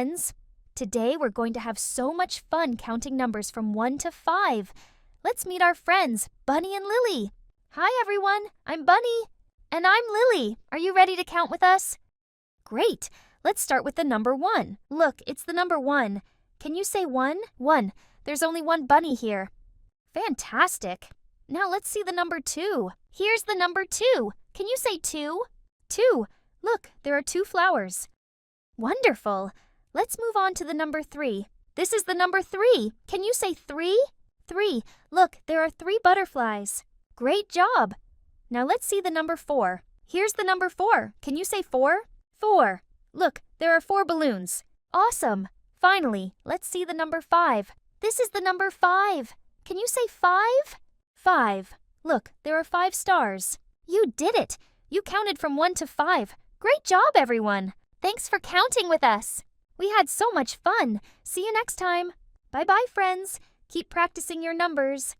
friends. Today we're going to have so much fun counting numbers from 1 to 5. Let's meet our friends, Bunny and Lily. Hi everyone, I'm Bunny. And I'm Lily. Are you ready to count with us? Great. Let's start with the number 1. Look, it's the number 1. Can you say 1? 1. There's only one bunny here. Fantastic. Now let's see the number 2. Here's the number 2. Can you say 2? 2. Look, there are 2 flowers. Wonderful. Let's move on to the number 3. This is the number 3. Can you say 3? 3. Look, there are 3 butterflies. Great job. Now let's see the number 4. Here's the number 4. Can you say 4? 4. Look, there are 4 balloons. Awesome. Finally, let's see the number 5. This is the number 5. Can you say 5? 5. Look, there are 5 stars. You did it. You counted from 1 to 5. Great job, everyone. Thanks for counting with us. We had so much fun. See you next time. Bye-bye, friends. Keep practicing your numbers.